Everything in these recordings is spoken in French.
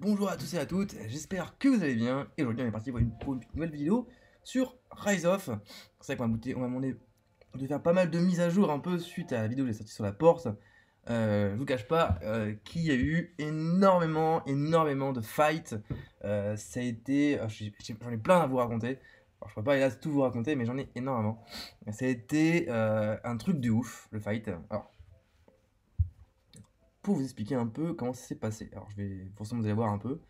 Bonjour à tous et à toutes, j'espère que vous allez bien. Et aujourd'hui on est parti pour une nouvelle vidéo sur Rise of. C'est vrai qu'on m'a demandé de faire pas mal de mises à jour un peu suite à la vidéo que j'ai sortie sur la porte. Je vous cache pas qu'il y a eu énormément de fights. Ça a été, j'en ai plein à vous raconter. Alors, je pourrais pas hélas tout vous raconter, mais j'en ai énormément. Ça a été un truc de ouf le fight. Alors, pour vous expliquer un peu comment ça s'est passé. Alors je vais, forcément vous allez voir un peu.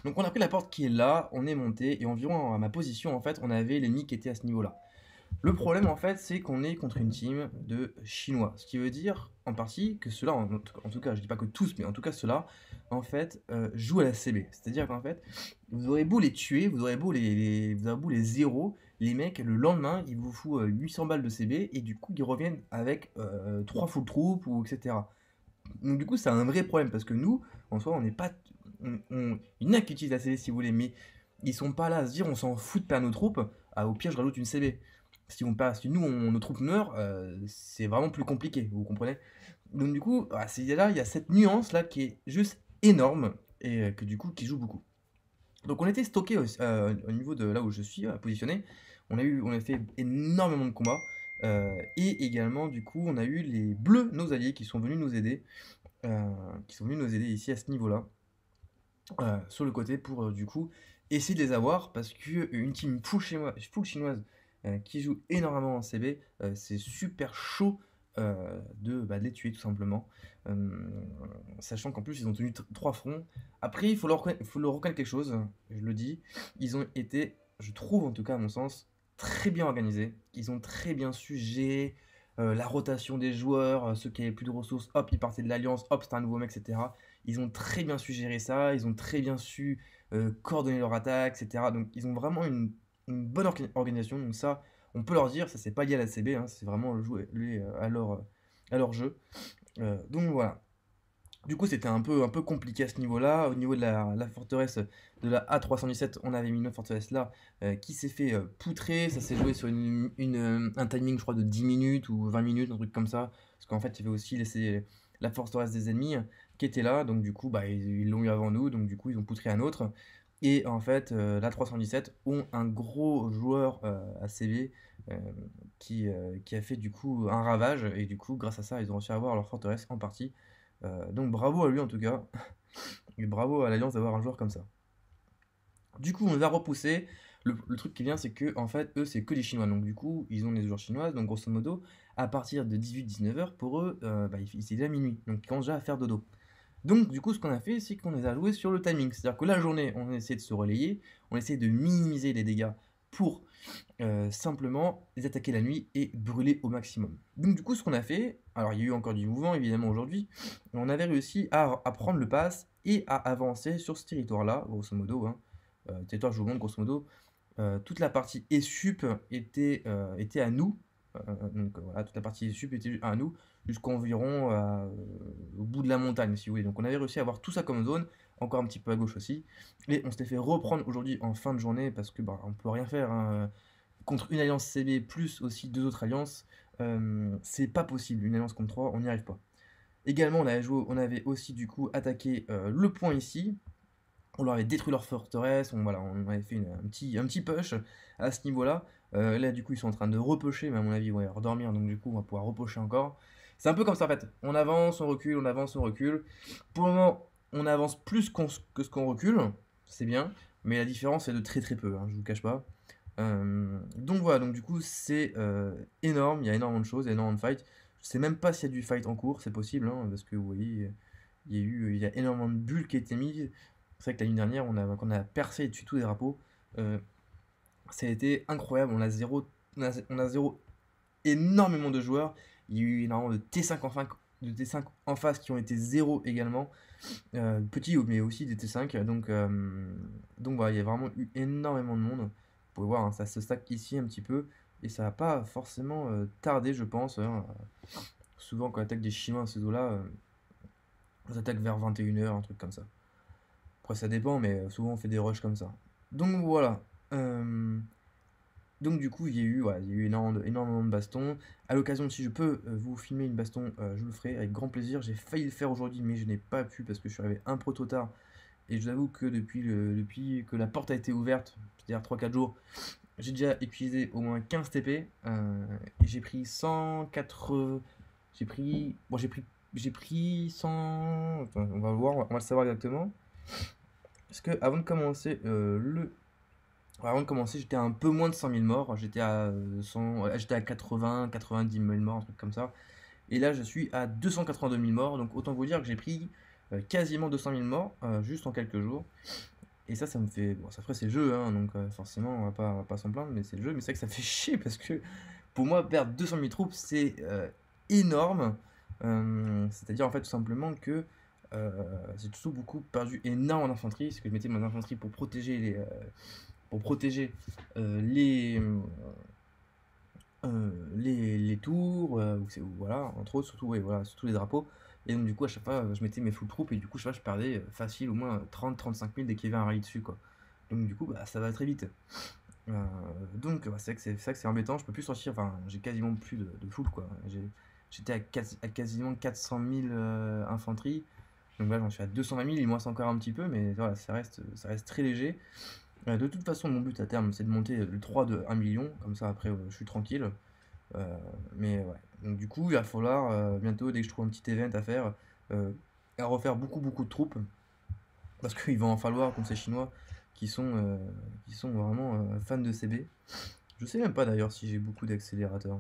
Donc on a pris la porte qui est là, on est monté et environ à ma position en fait, on avait l'ennemi qui était à ce niveau-là. Le problème en fait, c'est qu'on est contre une team de Chinois, ce qui veut dire en partie que ceux-là, en tout cas, je dis pas que tous, mais en tout cas ceux-là, en fait, jouent à la CB. C'est-à-dire qu'en fait, vous aurez beau les tuer, vous aurez beau les zéros, les mecs, le lendemain, ils vous foutent 800 balles de CB et du coup, ils reviennent avec 3 full troupes ou etc. Donc du coup, c'est un vrai problème parce que nous, en soi, on n'est pas. Il y en a qui utilisent la CB si vous voulez, mais ils sont pas là à se dire on s'en fout de perdre nos troupes. Ah, au pire, je rajoute une CB. Si nous, nos troupes meurent, c'est vraiment plus compliqué, vous comprenez? Donc du coup, là, il y a cette nuance là qui est juste énorme et que du coup, qui joue beaucoup. Donc on était stocké au niveau de là où je suis positionné. On a fait énormément de combats. Et également, du coup, on a eu les bleus, nos alliés, qui sont venus nous aider ici à ce niveau-là, sur le côté pour du coup essayer de les avoir parce que une team full chinoise qui joue énormément en CB, c'est super chaud de les tuer tout simplement. Euh, Sachant qu'en plus ils ont tenu 3 fronts. Après il faut leur reconnaître quelque chose, je le dis, ils ont été, je trouve en tout cas à mon sens, très bien organisés. Ils ont très bien su gérer la rotation des joueurs, ceux qui avaient plus de ressources, hop, ils partaient de l'Alliance, hop, c'était un nouveau mec, etc. Ils ont très bien su gérer ça, ils ont très bien su coordonner leur attaque, etc. Donc ils ont vraiment une bonne organisation. Donc ça, on peut leur dire, ça c'est pas lié à la CB, hein, c'est vraiment joué à leur jeu. Donc voilà. Du coup, c'était un peu compliqué à ce niveau-là. Au niveau de la forteresse de la A317, on avait mis une autre forteresse là qui s'est fait poutrer. Ça s'est joué sur un timing, je crois, de 10 minutes ou 20 minutes, un truc comme ça. Parce qu'en fait, il y avait aussi laissé la forteresse des ennemis qui était là. Donc, du coup, ils l'ont eu avant nous. Donc, du coup, ils ont poutré un autre. Et en fait, la 317 ont un gros joueur à CV euh, qui a fait du coup un ravage. Et du coup, grâce à ça, ils ont réussi à avoir leur forteresse en partie. Donc bravo à lui en tout cas, et bravo à l'Alliance d'avoir un joueur comme ça. Du coup, on les a repoussés. Le truc qui vient, c'est que en fait, eux, c'est que des Chinois. Donc du coup, ils ont des joueurs chinoises. Donc grosso modo, à partir de 18-19 h, pour eux, c'est déjà minuit. Donc ils commencent déjà à faire dodo. Donc du coup, ce qu'on a fait, c'est qu'on les a joués sur le timing. C'est-à-dire que la journée, on essaie de se relayer, on essaie de minimiser les dégâts pour simplement les attaquer la nuit et brûler au maximum. Donc du coup ce qu'on a fait, alors il y a eu encore du mouvement évidemment aujourd'hui, on avait réussi à prendre le pass et à avancer sur ce territoire-là, grosso modo, hein. Territoire je vous montre grosso modo, toute la partie ESUP était à nous, donc voilà, toute la partie ESUP était à nous, jusqu'environ au bout de la montagne si vous voulez. Donc on avait réussi à avoir tout ça comme zone, encore un petit peu à gauche aussi, et on s'était fait reprendre aujourd'hui en fin de journée parce que on peut rien faire, hein, contre une alliance CB plus aussi deux autres alliances, c'est pas possible. Une alliance contre trois, on n'y arrive pas. Également, on avait aussi du coup attaqué le point ici. On leur avait détruit leur forteresse, on avait fait un petit push à ce niveau-là. Là, du coup, ils sont en train de repusher, mais à mon avis, ouais, redormir, donc du coup, on va pouvoir repusher encore. C'est un peu comme ça en fait. On avance, on recule, on avance, on recule. Pour le moment, on avance plus que ce qu'on recule, c'est bien, mais la différence est de très très peu, hein, je vous cache pas. Donc voilà, donc du coup c'est énorme, il y a énormément de choses, il y a énormément de fights. Je sais même pas s'il y a du fight en cours, c'est possible, hein, parce que vous voyez, il y a énormément de bulles qui ont été mises. C'est vrai que la nuit dernière, quand on a percé et tué tous les drapeaux, euh, ça a été incroyable, on a zéro énormément de joueurs. Il y a eu énormément de T5 en face qui ont été zéro également, petits mais aussi des T5. Donc voilà, il y a vraiment eu énormément de monde. Vous pouvez voir, hein, ça se stack ici un petit peu. Et ça va pas forcément tarder, je pense, hein. Souvent, quand on attaque des Chinois à ces eaux-là, on attaque vers 21 h, un truc comme ça. Après, ça dépend, mais souvent on fait des rushs comme ça. Donc voilà. Euh, donc du coup, il y a eu énormément de bastons. À l'occasion, si je peux vous filmer une baston, je le ferai avec grand plaisir. J'ai failli le faire aujourd'hui, mais je n'ai pas pu parce que je suis arrivé un peu trop tard et je vous avoue que depuis que la porte a été ouverte, c'est-à-dire 3-4 jours, j'ai déjà épuisé au moins 15 TP, et j'ai pris 180. J'ai pris 100. Attends, on va voir, on va le savoir exactement. Parce que avant de commencer, j'étais à un peu moins de 100 000 morts. J'étais à 80, 90 000 morts, un truc comme ça. Et là, je suis à 282 000 morts. Donc autant vous dire que j'ai pris quasiment 200 000 morts juste en quelques jours. Et ça me fait. Bon, ça ferait c'est le jeu, hein, donc forcément, on va pas s'en plaindre, mais c'est le jeu. Mais c'est vrai que ça fait chier parce que pour moi, perdre 200 000 troupes, c'est énorme. C'est-à-dire en fait tout simplement que j'ai surtout beaucoup perdu énormément d'infanterie, parce que je mettais mon infanterie pour protéger les tours, voilà, entre autres, surtout, ouais, voilà, surtout les drapeaux. Et donc, du coup, à chaque fois, je mettais mes full troupes, et du coup, je perdais facile au moins 30-35 000 dès qu'il y avait un rallye dessus, quoi. Donc, du coup, bah, ça va très vite. Donc, bah, c'est ça que c'est embêtant, je peux plus sortir, enfin, j'ai quasiment plus de full, quoi. J'étais à quasiment 400 000 infanterie. Donc là, j'en suis à 220 000, il me reste encore un petit peu, mais voilà, ça reste très léger. De toute façon, mon but à terme, c'est de monter le 3 de 1 million, comme ça après, je suis tranquille. Mais ouais. Donc du coup, il va falloir bientôt, dès que je trouve un petit event à faire, euh, à refaire beaucoup beaucoup de troupes, parce qu'il va en falloir contre ces Chinois qui sont vraiment fans de CB. Je sais même pas d'ailleurs si j'ai beaucoup d'accélérateurs.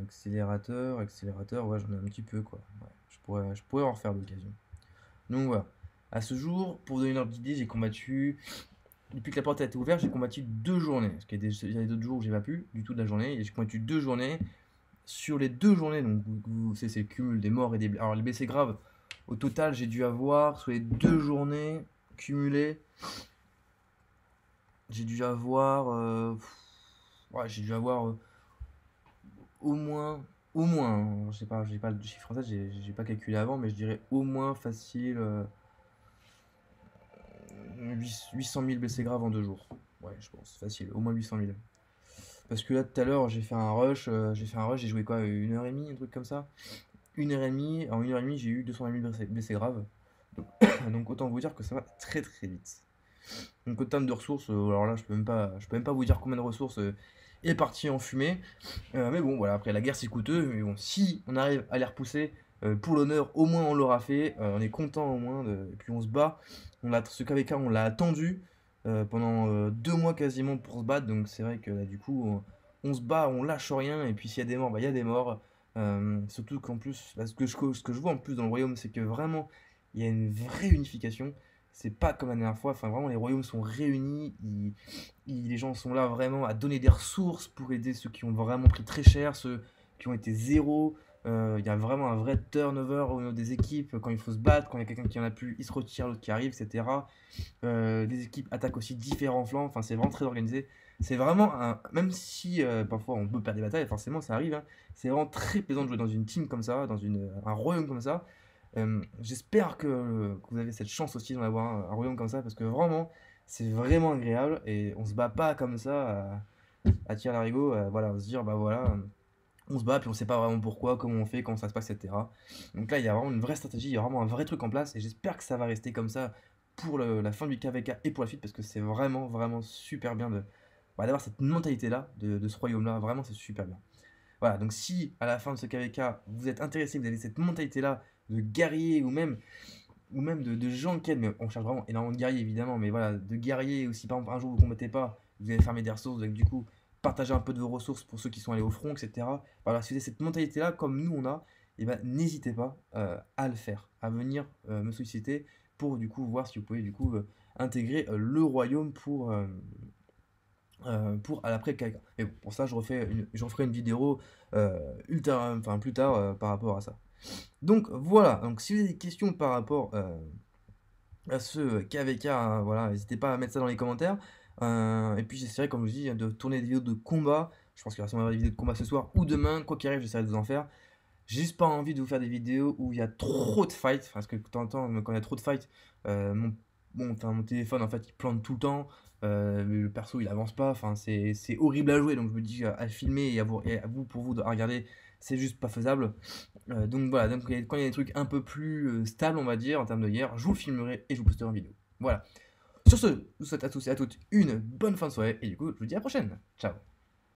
Accélérateur, ouais, j'en ai un petit peu quoi. Ouais, je pourrais en refaire d'occasion. Donc voilà. À ce jour, pour donner une ordre d'idée, j'ai combattu. Depuis que la porte a été ouverte, j'ai combattu 2 journées. Parce qu'il y a d'autres jours où j'ai pas pu du tout de la journée. Et j'ai combattu 2 journées. Sur les 2 journées, donc vous savez, c'est le cumul des morts et des blessés. Alors les blessés graves, au total, j'ai dû avoir, sur les 2 journées cumulées, j'ai dû avoir. Ouais, j'ai dû avoir au moins. Au moins, hein, je sais pas, j'ai pas le chiffre en tête, j'ai pas calculé avant, mais je dirais au moins facile 800 000 blessés graves en 2 jours. Ouais, je pense, facile, au moins 800 000. Parce que là, tout à l'heure, j'ai joué quoi, 1 heure et demie, un truc comme ça. 1 heure et demie, en 1 heure et demie, j'ai eu 220 000 blessés graves. Donc autant vous dire que ça va très très vite. Donc au terme de ressources, alors là, je peux même pas vous dire combien de ressources est parti en fumée. Mais bon, voilà, après la guerre c'est coûteux, mais bon, si on arrive à les repousser, pour l'honneur, au moins on l'aura fait, on est content au moins, et puis on se bat. Ce KVK, on l'a attendu pendant 2 mois quasiment pour se battre, donc c'est vrai que là du coup, on se bat, on lâche rien, et puis s'il y a des morts, bah, il y a des morts. Surtout qu'en plus, ce que je vois en plus dans le royaume, c'est que vraiment, il y a une vraie unification. C'est pas comme la dernière fois, enfin vraiment les royaumes sont réunis, les gens sont là vraiment à donner des ressources pour aider ceux qui ont vraiment pris très cher, ceux qui ont été zéro. Il y a vraiment un vrai turnover au niveau des équipes quand il faut se battre, quand il y a quelqu'un qui en a plus, il se retire, l'autre qui arrive, etc. Les équipes attaquent aussi différents flancs, enfin c'est vraiment très organisé. C'est vraiment même si parfois on peut perdre des batailles, forcément ça arrive, hein, c'est vraiment très plaisant de jouer dans une team comme ça, dans un royaume comme ça. J'espère que vous avez cette chance aussi d'en avoir un royaume comme ça, parce que vraiment, c'est vraiment agréable, et on se bat pas comme ça à tir larigot, voilà, on se dire, bah voilà, on se bat, puis on sait pas vraiment pourquoi, comment on fait, comment ça se passe, etc. Donc là, il y a vraiment une vraie stratégie, il y a vraiment un vrai truc en place, et j'espère que ça va rester comme ça pour la fin du KVK et pour la suite, parce que c'est vraiment, vraiment super bien d'avoir cette mentalité-là, de ce royaume-là, vraiment, c'est super bien. Voilà, donc si à la fin de ce KVK, vous êtes intéressé, vous avez cette mentalité-là de guerrier, ou même de gens qui aident, mais on cherche vraiment énormément de guerriers évidemment, mais voilà, de guerriers, ou si par exemple un jour vous combattez pas, vous allez fermer des ressources, donc du coup, partager un peu de vos ressources pour ceux qui sont allés au front, etc. Voilà, si vous avez cette mentalité-là, comme nous on a, et ben n'hésitez pas à le faire, à venir me solliciter pour du coup voir si vous pouvez du coup intégrer le royaume pour à l'après quelqu'un. Mais bon, pour ça, je referai une vidéo enfin, plus tard par rapport à ça. Donc voilà, donc si vous avez des questions par rapport à ce KVK, hein, voilà, n'hésitez pas à mettre ça dans les commentaires. Et puis j'essaierai, comme je vous dis, de tourner des vidéos de combat. Je pense qu'il va y avoir des vidéos de combat ce soir ou demain, quoi qu'il arrive, j'essaierai de vous en faire. J'ai juste pas envie de vous faire des vidéos où il y a trop de fights, parce que de temps en temps, quand il y a trop de fights, mon téléphone en fait il plante tout le temps, le perso il avance pas, enfin c'est horrible à jouer, donc je me dis à filmer et à vous pour vous à regarder, c'est juste pas faisable. Donc voilà, donc, quand il y a des trucs un peu plus stables, on va dire, en termes de guerre, je vous le filmerai et je vous posterai en vidéo. Voilà. Sur ce, je vous souhaite à tous et à toutes une bonne fin de soirée, et du coup, je vous dis à la prochaine. Ciao.